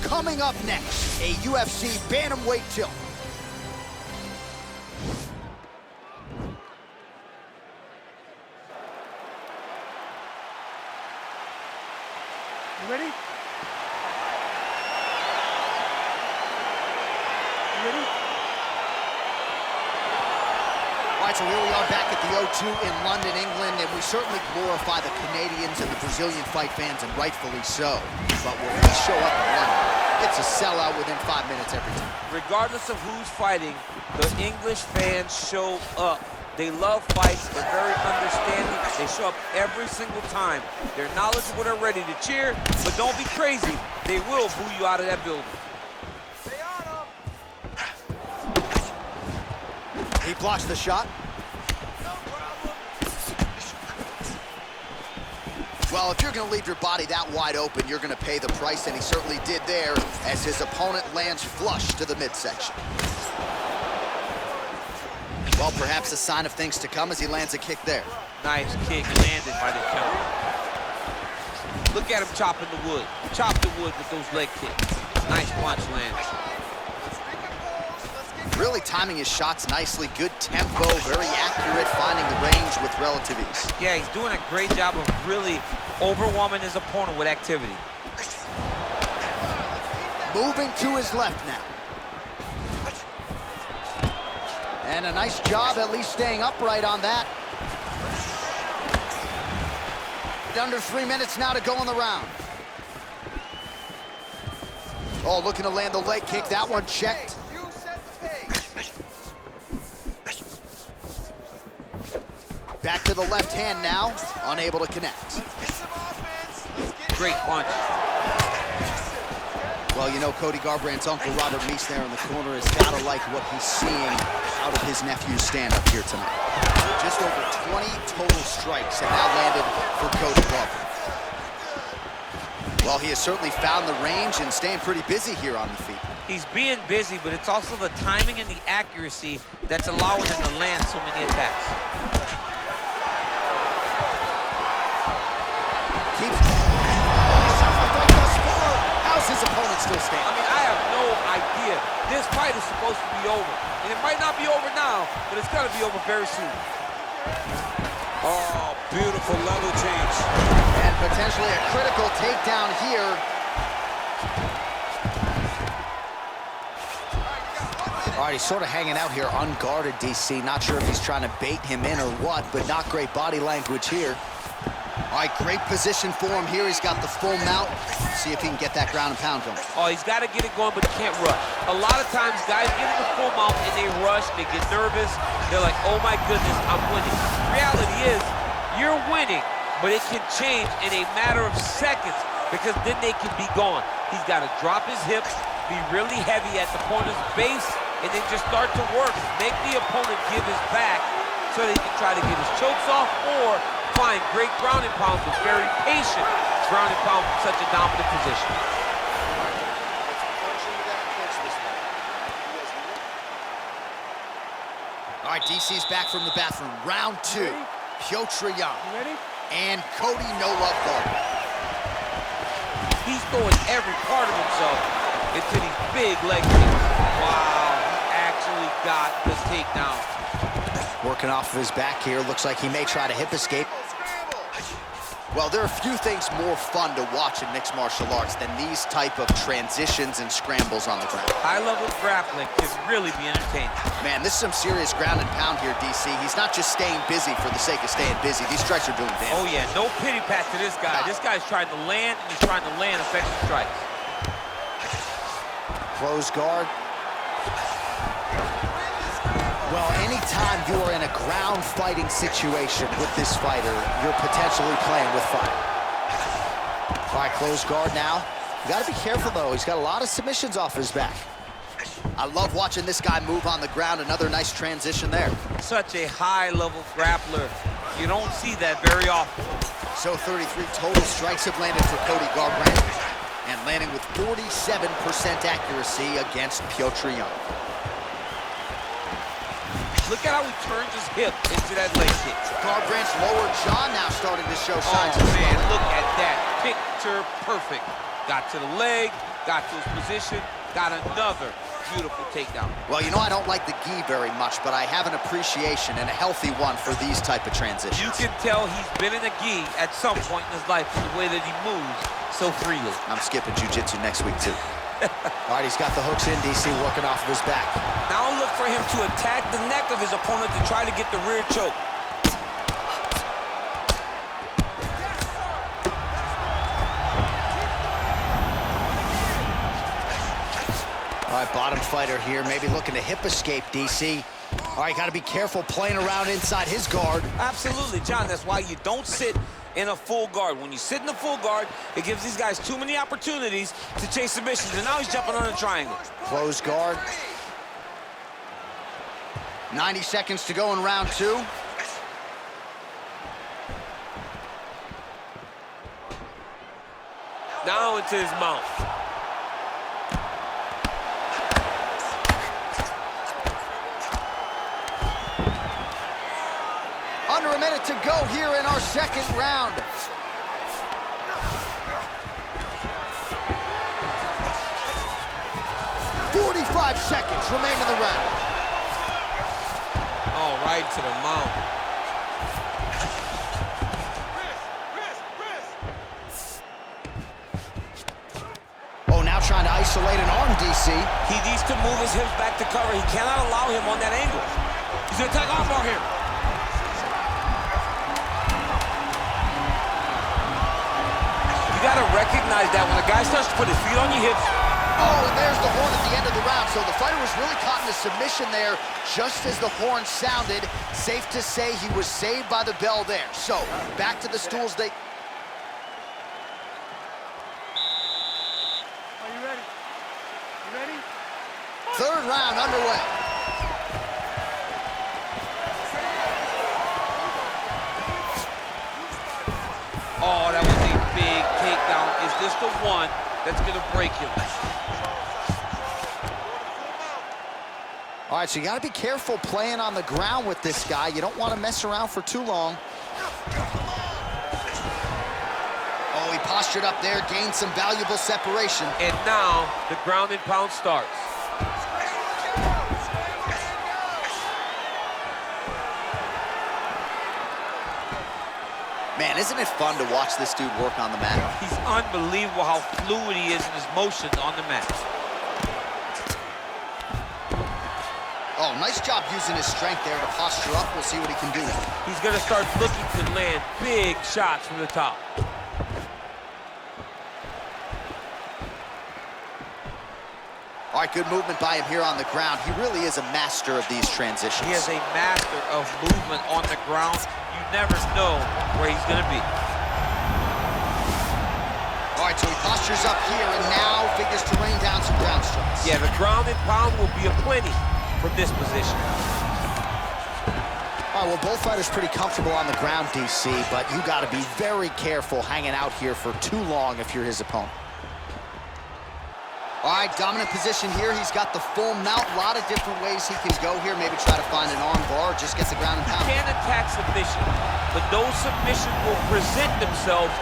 Coming up next, a UFC bantamweight tilt. You ready? All right, so here we are back at the O2 in London, England, and we certainly glorify the Canadians and the Brazilian fight fans, and rightfully so. But when we show up in London, it's a sellout within 5 minutes every time. Regardless of who's fighting, the English fans show up. They love fights, they're very understanding, they show up every single time. They're knowledgeable, they're ready to cheer, but don't be crazy. They will boo you out of that building. He blocks the shot. Well, if you're going to leave your body that wide open, you're going to pay the price, and he certainly did there as his opponent lands flush to the midsection. Well, perhaps a sign of things to come as he lands a kick there. Nice kick landed by the counter. Look at him chopping the wood. Chop the wood with those leg kicks. Nice punch lands. Really timing his shots nicely. Good tempo, very accurate, finding the range with relative ease. Yeah, he's doing a great job of really overwhelming his opponent with activity. Moving to his left now. And a nice job at least staying upright on that. Under 3 minutes now to go in the round. Oh, looking to land the leg kick. That one checked. Back to the left hand now, unable to connect. Great punch. Well, you know, Cody Garbrandt's uncle, Robert Meese, there in the corner, has got to like what he's seeing out of his nephew's stand-up here tonight. Just over 20 total strikes have now landed for Cody Garbrandt. Well, he has certainly found the range and staying pretty busy here on the feet. He's being busy, but it's also the timing and the accuracy that's allowing him to land so many attacks. How's his opponent still standing? I mean, I have no idea. This fight is supposed to be over. And it might not be over now, but it's gonna be over very soon. Oh, beautiful level change. And potentially a critical takedown here. All right, he's sort of hanging out here unguarded, DC. Not sure if he's trying to bait him in or what, but not great body language here. All right, great position for him here. He's got the full mount. See if he can get that ground and pound going. Oh, he's got to get it going, but he can't rush. A lot of times, guys get in the full mount and they rush, they get nervous. They're like, oh my goodness, I'm winning. Reality is, you're winning, but it can change in a matter of seconds because then they can be gone. He's got to drop his hips, be really heavy at the opponent's base, and then just start to work. Make the opponent give his back so that he can try to get his chokes off or find great ground and pound with very patient ground and pound from such a dominant position. All right, DC's back from the bathroom. Round two. Piotr Jan. And Cody No Love Garbrandt. He's throwing every part of himself into these big leg kicks. Wow, he actually got the takedown. Working off of his back here. Looks like he may try to hip escape. Well, there are few things more fun to watch in mixed martial arts than these type of transitions and scrambles on the ground. High-level grappling can really be entertaining. Man, this is some serious ground and pound here, DC. He's not just staying busy for the sake of staying busy. These strikes are doing damage. Oh, yeah, no pity pat to this guy. This guy's trying to land, and he's trying to land effective strikes. Close guard. Well, anytime you are in a ground fighting situation with this fighter, you're potentially playing with fire. All right, close guard now. You got to be careful, though. He's got a lot of submissions off his back. I love watching this guy move on the ground. Another nice transition there. Such a high-level grappler. You don't see that very often. So 33 total strikes have landed for Cody Garbrandt, and landing with 47% accuracy against Piotr Jan. Look at how he turns his hip into that leg kick. Garbrandt's lower jaw now starting to show signs of of man, slowing. look at that. Picture perfect. Got to the leg, got to his position, got another beautiful takedown. Well, you know I don't like the gi very much, but I have an appreciation and a healthy one for these type of transitions. You can tell he's been in a gi at some point in his life in the way that he moves so freely. I'm skipping jiu-jitsu next week, too. All right, he's got the hooks in, DC, working off of his back. Now look for him to attack the neck of his opponent to try to get the rear choke. All right, bottom fighter here, maybe looking to hip escape, DC. All right, got to be careful playing around inside his guard. Absolutely, John. That's why you don't sit in a full guard. When you sit in a full guard, it gives these guys too many opportunities to chase submissions. And now he's jumping on a triangle. Close guard. 90 seconds to go in round 2. Now into his mouth. Under a minute to go here in our second round. "45 seconds remain in the round." Oh, right to the mouth. Oh, now trying to isolate an arm, DC. He needs to move his hips back to cover. He cannot allow him on that angle. He's going to take arm bar here. You got to recognize that when a guy starts to put his feet on your hips. Oh, and there's the horn at the end of the round. So the fighter was really caught in a submission there just as the horn sounded. Safe to say he was saved by the bell there. So back to the stools. Are you ready? You ready? Third round underway. Oh, that was a big takedown. Is this the one that's going to break him? All right, so you got to be careful playing on the ground with this guy. You don't want to mess around for too long. Oh, he postured up there, gained some valuable separation. And now the ground and pound starts. Man, isn't it fun to watch this dude work on the mat? He's unbelievable how fluid he is in his motions on the mat. Oh, nice job using his strength there to posture up. We'll see what he can do. He's going to start looking to land big shots from the top. All right, good movement by him here on the ground. He really is a master of these transitions. He is a master of movement on the ground. You never know where he's going to be. All right, so he postures up here and now figures to rain down some ground strikes. Yeah, the ground and pound will be aplenty from this position. All right, well, both fighters pretty comfortable on the ground, DC, but you got to be very careful hanging out here for too long if you're his opponent. All right, dominant position here. He's got the full mount. A lot of different ways he can go here. Maybe try to find an arm bar or just get the ground and pound. He can attack submission, but those submissions will present themselves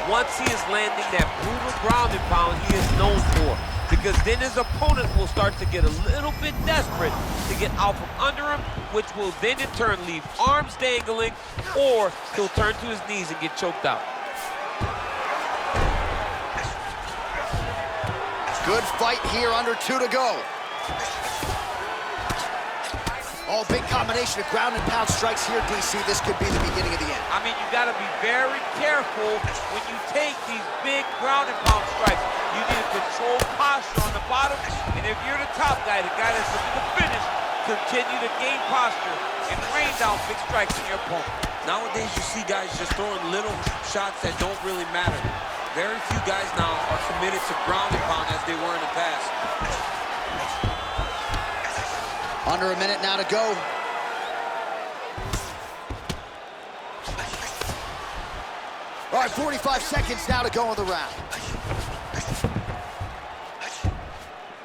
once he is landing that brutal ground and pound he is known for. Because then his opponent will start to get a little bit desperate to get out from under him, which will then in turn leave arms dangling, or he'll turn to his knees and get choked out. Good fight here, under 2 to go. Oh, big combination of ground and pound strikes here, DC. This could be the beginning of the end. I mean, you got to be very careful when you take these big ground and pound strikes. You need a controlled posture on the bottom, and if you're the top guy, the guy that's looking to finish, continue to gain posture and rain down big strikes on your opponent. Nowadays, you see guys just throwing little shots that don't really matter. Very few guys now are committed to ground and pound as they were in the past. Under a minute now to go. All right, 45 seconds now to go in the round.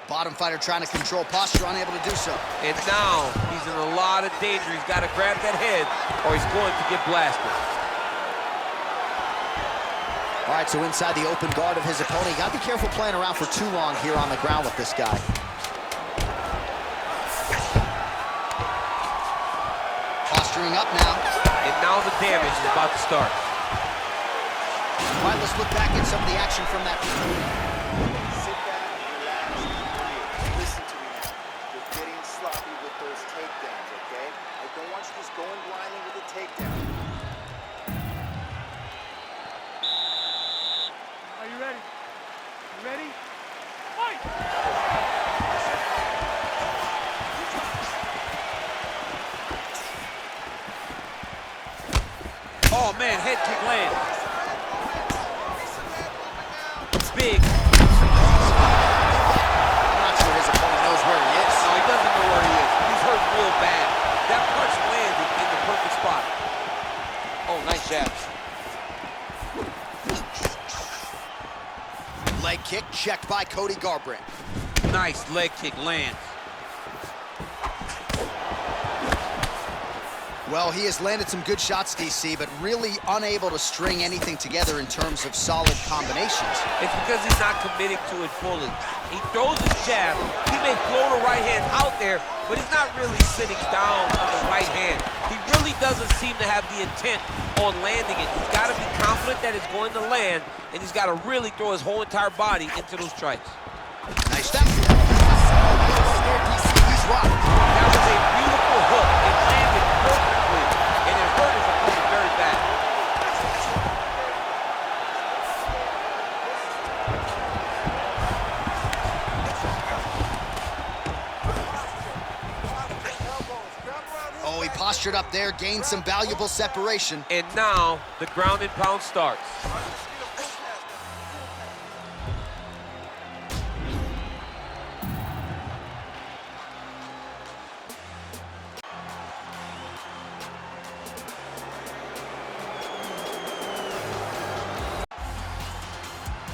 Bottom fighter trying to control posture, unable to do so. And now he's in a lot of danger. He's got to grab that head or he's going to get blasted. All right, so inside the open guard of his opponent. You got to be careful playing around for too long here on the ground with this guy. Posturing up now. And now the damage is about to start. All right, let's look back at some of the action from that. Sit back, relax, and breathe. Listen to me now. You're getting sloppy with those takedowns, okay? I don't want you just going blindly with a takedown. Are you ready? You ready? Fight! Oh, man, head kick lands. Big. I'm not sure his opponent knows where he is. No, he doesn't know where he is. He's hurt real bad. That punch landed in the perfect spot. Oh, nice jab. Leg kick checked by Cody Garbrandt. Nice leg kick lands. Well, he has landed some good shots, DC, but really unable to string anything together in terms of solid combinations. It's because he's not committing to it fully. He throws his jab. He may throw the right hand out there, but he's not really sitting down on the right hand. He really doesn't seem to have the intent on landing it. He's got to be confident that it's going to land, and he's got to really throw his whole entire body into those strikes. Nice step. He's rocked. That was a beautiful hook. It landed perfectly, and it hurt his opponent very bad. Oh, he postured up there, gained some valuable separation. And now the ground and pound starts.